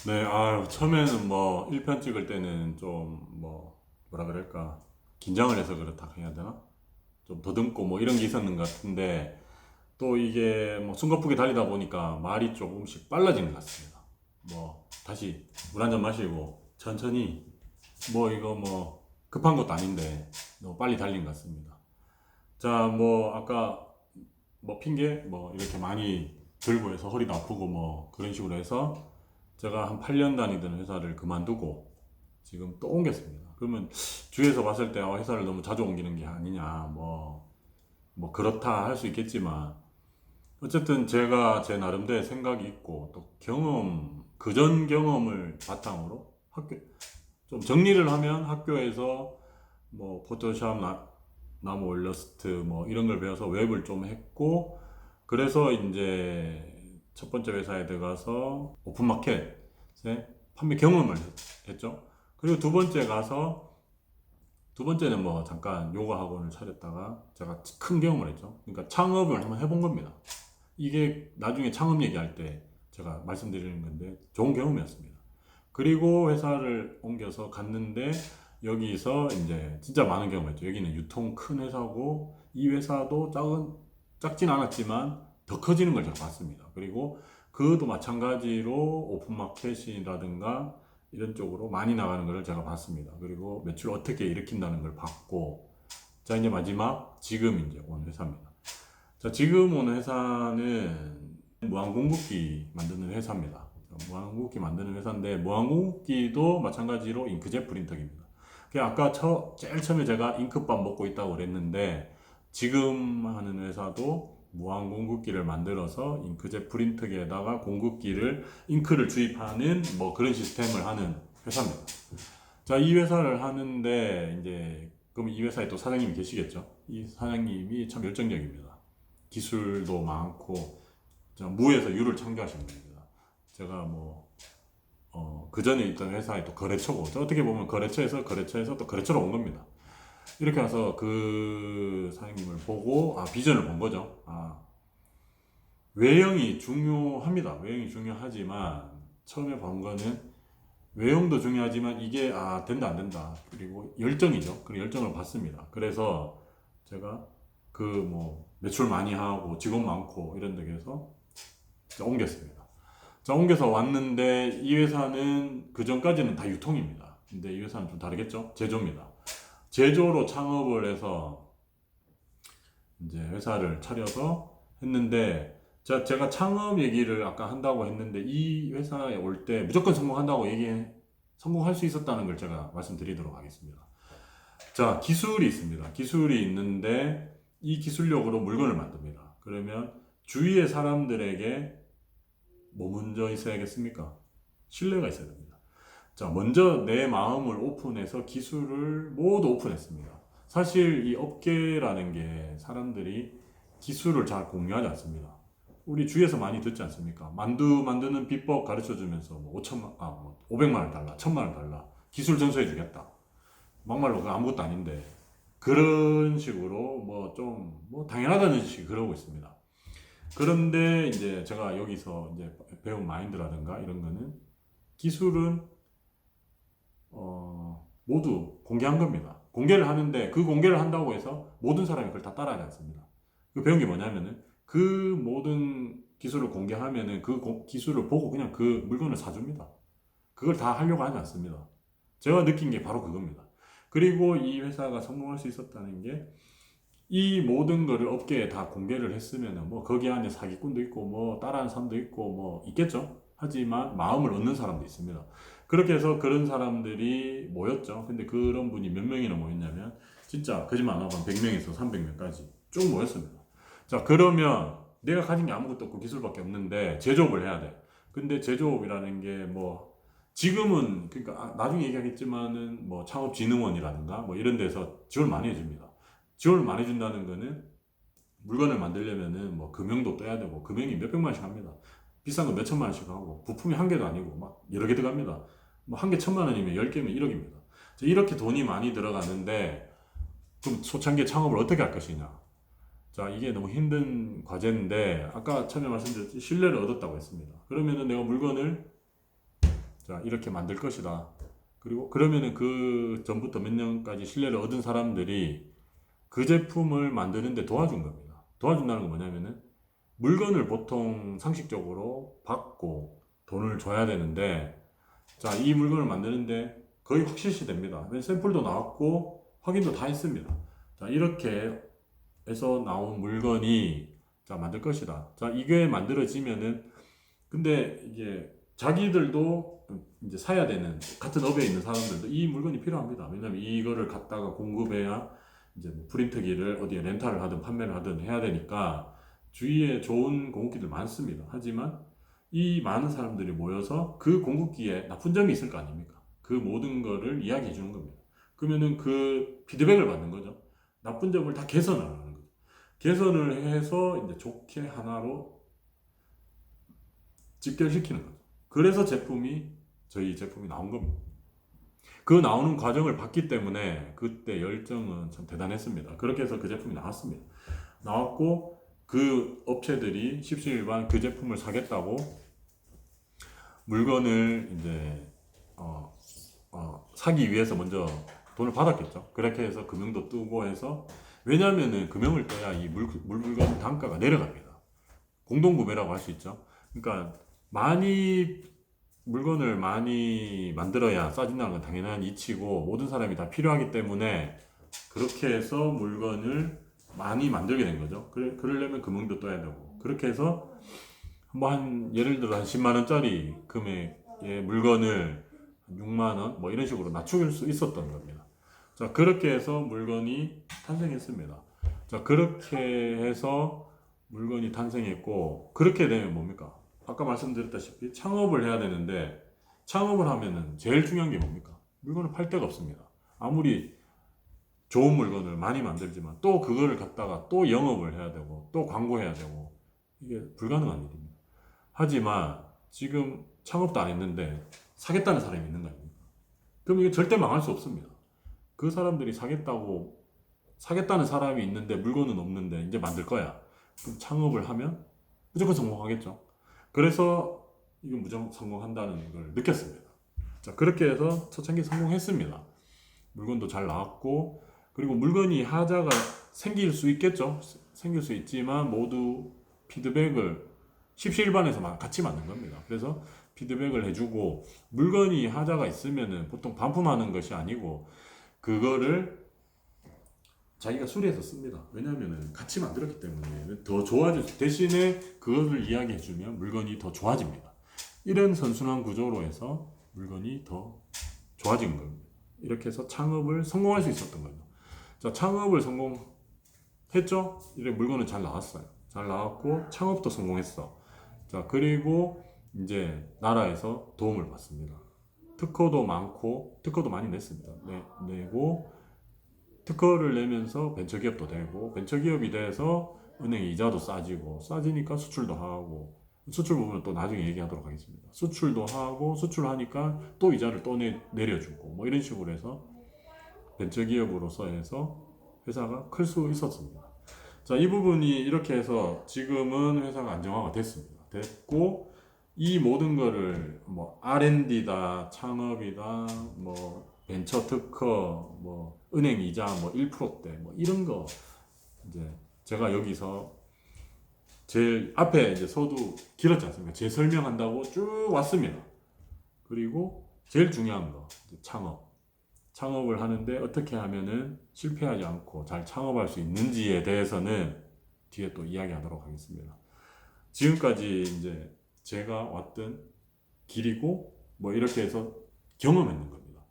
네, 처음에는 뭐 1편 찍을 때는 좀 뭐라 그럴까 긴장을 해서 그렇다 해야 되나? 좀 더듬고 뭐 이런 게 있었는 것 같은데 또 이게 뭐 숨가쁘게 달리다 보니까 말이 조금씩 빨라지는 것 같습니다. 뭐 다시 물 한 잔 마시고 천천히 뭐 이거 뭐 급한 것도 아닌데 너무 빨리 달린 것 같습니다. 자, 뭐 아까 뭐 핑계 뭐 이렇게 많이 들고 해서 허리도 아프고 뭐 그런 식으로 해서 제가 한 8년 다니던 회사를 그만두고 지금 또 옮겼습니다. 그러면 주위에서 봤을 때 회사를 너무 자주 옮기는 게 아니냐 뭐 그렇다 할 수 있겠지만 어쨌든 제가 제 나름대로 생각이 있고 또 경험 그전 경험을 바탕으로 학교 좀 정리를 하면 학교에서 뭐 포토샵 나무 올러스트 뭐 이런 걸 배워서 웹을 좀 했고 그래서 이제 첫 번째 회사에 들어가서 오픈마켓에 판매 경험을 했죠. 그리고 두 번째 가서 두 번째는 뭐 잠깐 요가 학원을 차렸다가 제가 큰 경험을 했죠. 그러니까 창업을 한번 해본 겁니다. 이게 나중에 창업 얘기할 때 제가 말씀드리는 건데 좋은 경험이었습니다. 그리고 회사를 옮겨서 갔는데 여기서 이제 진짜 많은 경험을 했죠. 여기는 유통 큰 회사고 이 회사도 작진 않았지만 더 커지는 걸 제가 봤습니다. 그리고 그것도 마찬가지로 오픈마켓이라든가 이런 쪽으로 많이 나가는 걸 제가 봤습니다. 그리고 매출 어떻게 일으킨다는 걸 봤고 자 이제 마지막 지금 이제 온 회사입니다. 자 지금 온 회사는 무한공급기 만드는 회사입니다. 무한공급기 만드는 회사인데 무한공급기도 마찬가지로 잉크젯 프린터기입니다. 아까 제일 처음에 제가 잉크밥 먹고 있다고 그랬는데 지금 하는 회사도 무한공급기를 만들어서 잉크젯 프린터기에다가 공급기를 잉크를 주입하는 뭐 그런 시스템을 하는 회사입니다. 자, 이 회사를 하는데 이제 그럼 이 회사에 또 사장님이 계시겠죠? 이 사장님이 참 열정적입니다. 기술도 많고 무에서 유를 창조하신 분입니다. 제가 그 전에 있던 회사에 또 거래처고 어떻게 보면 거래처에서 또 거래처로 온 겁니다. 이렇게 와서 그 사장님을 보고 비전을 본 거죠. 외형이 중요합니다. 외형이 중요하지만 처음에 본 거는 외형도 중요하지만 이게 된다 안 된다 그리고 열정이죠. 그리고 열정을 봤습니다. 그래서 제가 매출 많이 하고 직원 많고 이런 데에서 옮겼습니다. 자, 옮겨서 왔는데 이 회사는 그 전까지는 다 유통입니다. 근데 이 회사는 좀 다르겠죠? 제조입니다. 제조로 창업을 해서 이제 회사를 차려서 했는데 제가 창업 얘기를 아까 한다고 했는데 이 회사에 올 때 무조건 성공한다고 성공할 수 있었다는 걸 제가 말씀드리도록 하겠습니다. 자, 기술이 있습니다. 기술이 있는데 이 기술력으로 물건을 만듭니다. 그러면 주위의 사람들에게 뭐 먼저 있어야겠습니까? 신뢰가 있어야 됩니다. 자, 먼저 내 마음을 오픈해서 기술을 모두 오픈했습니다. 사실 이 업계라는 게 사람들이 기술을 잘 공유하지 않습니다. 우리 주위에서 많이 듣지 않습니까? 만두 만드는 비법 가르쳐 주면서 500만 원 달라, 1000만 원 달라, 기술 전수해 주겠다. 막말로 그 아무것도 아닌데 그런 식으로 당연하다는 식으로 그러고 있습니다. 그런데 이제 제가 여기서 이제 배운 마인드라든가 이런 거는 기술은 모두 공개한 겁니다. 공개를 하는데 그 공개를 한다고 해서 모든 사람이 그걸 다 따라하지 않습니다. 그 배운 게 뭐냐면은 그 모든 기술을 공개하면은 기술을 보고 그냥 그 물건을 사줍니다. 그걸 다 하려고 하지 않습니다. 제가 느낀 게 바로 그겁니다. 그리고 이 회사가 성공할 수 있었다는 게 이 모든 거를 업계에 다 공개를 했으면은 거기 안에 사기꾼도 있고 따라하는 사람도 있고 있겠죠. 하지만 마음을 얻는 사람도 있습니다. 그렇게 해서 그런 사람들이 모였죠. 근데 그런 분이 몇 명이나 모였냐면 진짜 거짓말 안 하고 한 100명에서 300명까지 쭉 모였습니다. 자, 그러면 내가 가진 게 아무것도 없고 기술밖에 없는데 제조업을 해야 돼. 근데 제조업이라는 게 지금은 그러니까 나중에 얘기하겠지만은 창업진흥원이라든가 이런 데서 지원을 많이 해줍니다. 지원을 많이 준다는 거는 물건을 만들려면은 금형도 떠야 되고 금형이 몇백만원씩 합니다. 비싼 거 몇천만 원씩 하고 부품이 한 개도 아니고 여러 개 들어갑니다. 한 개 1000만 원이면 10개면 1억입니다. 이렇게 돈이 많이 들어가는데 그럼 초창기에 창업을 어떻게 할 것이냐. 자, 이게 너무 힘든 과제인데 아까 처음에 말씀드렸듯이 신뢰를 얻었다고 했습니다. 그러면은 내가 물건을 자, 이렇게 만들 것이다. 그리고 그러면은 그 전부터 몇 년까지 신뢰를 얻은 사람들이 그 제품을 만드는데 도와준 겁니다. 도와준다는 건 뭐냐면은 물건을 보통 상식적으로 받고 돈을 줘야 되는데, 자, 이 물건을 만드는데 거의 확실시 됩니다. 샘플도 나왔고 확인도 다 했습니다. 자, 이렇게 해서 나온 물건이 자, 만들 것이다. 자, 이게 만들어지면은 근데 이게 자기들도 이제 사야 되는 같은 업에 있는 사람들도 이 물건이 필요합니다. 왜냐면 이거를 갖다가 공급해야 이제 뭐 프린터기를 어디에 렌탈을 하든 판매를 하든 해야 되니까 주위에 좋은 공급기들 많습니다. 하지만 이 많은 사람들이 모여서 그 공급기에 나쁜 점이 있을 거 아닙니까? 그 모든 거를 이야기해 주는 겁니다. 그러면은 그 피드백을 받는 거죠. 나쁜 점을 다 개선을 하는 거죠. 개선을 해서 이제 좋게 하나로 직결시키는 거죠. 그래서 저희 제품이 나온 겁니다. 그 나오는 과정을 봤기 때문에 그때 열정은 참 대단했습니다. 그렇게 해서 그 제품이 나왔습니다. 나왔고 그 업체들이 십시일반 그 제품을 사겠다고 물건을 이제 사기 위해서 먼저 돈을 받았겠죠. 그렇게 해서 금융도 뜨고 해서, 왜냐하면은 금융을 떠야 이 물건 단가가 내려갑니다. 공동구매라고 할 수 있죠. 그러니까 물건을 많이 만들어야 싸진다는 건 당연한 이치고 모든 사람이 다 필요하기 때문에 그렇게 해서 물건을 많이 만들게 된 거죠. 그러려면 금융도 떠야 되고, 그렇게 해서 예를 들어 한 10만 원짜리 금액의 물건을 6만 원 뭐 이런 식으로 낮출 수 있었던 겁니다. 자, 그렇게 해서 물건이 탄생했습니다. 자, 그렇게 해서 물건이 탄생했고, 그렇게 되면 뭡니까? 아까 말씀드렸다시피 창업을 해야 되는데, 창업을 하면은 제일 중요한 게 뭡니까? 물건을 팔 데가 없습니다. 아무리 좋은 물건을 많이 만들지만 또 그거를 갖다가 또 영업을 해야 되고 또 광고해야 되고, 이게 불가능한 일입니다. 하지만 지금 창업도 안 했는데 사겠다는 사람이 있는 거 아닙니까? 그럼 이게 절대 망할 수 없습니다. 그 사람들이 사겠다는 사람이 있는데 물건은 없는데 이제 만들 거야. 그럼 창업을 하면 무조건 성공하겠죠. 그래서 이건 무조건 성공한다는 걸 느꼈습니다. 자, 그렇게 해서 초창기 성공했습니다. 물건도 잘 나왔고, 그리고 물건이 하자가 생길 수 있겠죠. 생길 수 있지만 모두 피드백을 십시일반에서 같이 만든 겁니다. 그래서 피드백을 해주고, 물건이 하자가 있으면은 보통 반품하는 것이 아니고 그거를 자기가 수리해서 씁니다. 왜냐하면 같이 만들었기 때문에 더 대신에 그것을 이야기해주면 물건이 더 좋아집니다. 이런 선순환 구조로 해서 물건이 더 좋아진 겁니다. 이렇게 해서 창업을 성공할 수 있었던 거죠. 자, 창업을 성공했죠? 이래 물건은 잘 나왔어요. 잘 나왔고 창업도 성공했어. 자, 그리고 이제 나라에서 도움을 받습니다. 특허도 많고 특허도 많이 냈습니다. 내고 특허를 내면서 벤처기업도 되고, 벤처기업이 돼서 은행 이자도 싸지니까 수출도 하고, 수출 부분은 또 나중에 얘기하도록 하겠습니다. 수출도 하고, 수출하니까 또 이자를 또 내려주고, 뭐 이런 식으로 해서 벤처기업으로서 해서 회사가 클 수 있었습니다. 자, 이 부분이 이렇게 해서 지금은 회사가 안정화가 됐고, 이 모든 거를 뭐 R&D다, 창업이다, 뭐 벤처 특허, 뭐 은행 이자 뭐 1%대 뭐 이런 거, 이제 제가 여기서 제일 앞에 이제 서두 길었지 않습니까? 제 설명한다고 쭉 왔습니다. 그리고 제일 중요한 거, 이제 창업을 하는데 어떻게 하면은 실패하지 않고 잘 창업할 수 있는지에 대해서는 뒤에 또 이야기하도록 하겠습니다. 지금까지 이제 제가 왔던 길이고, 뭐 이렇게 해서 경험했는 겁니다.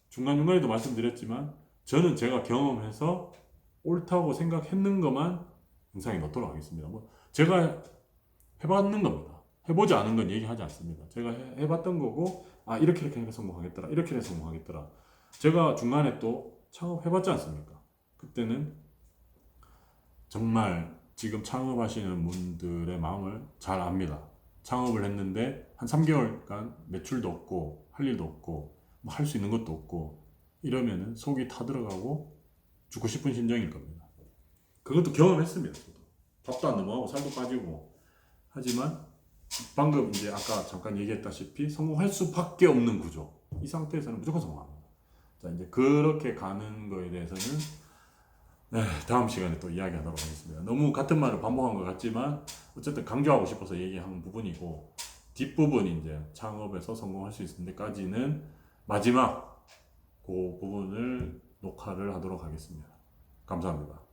중간중간에도 말씀드렸지만 저는 제가 경험해서 옳다고 생각했는 것만 영상에 넣도록 하겠습니다. 뭐 제가 해봤는 겁니다. 해보지 않은 건 얘기하지 않습니다. 제가 해봤던 거고, 이렇게 해서 성공하겠더라, 이렇게 해서 성공하겠더라. 제가 중간에 또 창업해봤지 않습니까? 그때는 정말 지금 창업하시는 분들의 마음을 잘 압니다. 창업을 했는데 한 3개월간 매출도 없고 할 일도 없고 뭐 할 수 있는 것도 없고 이러면은 속이 타들어가고 죽고 싶은 심정일 겁니다. 그것도 경험했습니다. 저도. 밥도 안 넘어가고 살도 빠지고. 하지만 방금 이제 아까 잠깐 얘기했다시피 성공할 수밖에 없는 구조. 이 상태에서는 무조건 성공합니다. 자, 이제 그렇게 가는 거에 대해서는 네, 다음 시간에 또 이야기하도록 하겠습니다. 너무 같은 말을 반복한 것 같지만 어쨌든 강조하고 싶어서 얘기한 부분이고, 뒷부분이 이제 창업에서 성공할 수 있는 데까지는 마지막 그 부분을 녹화를 하도록 하겠습니다. 감사합니다.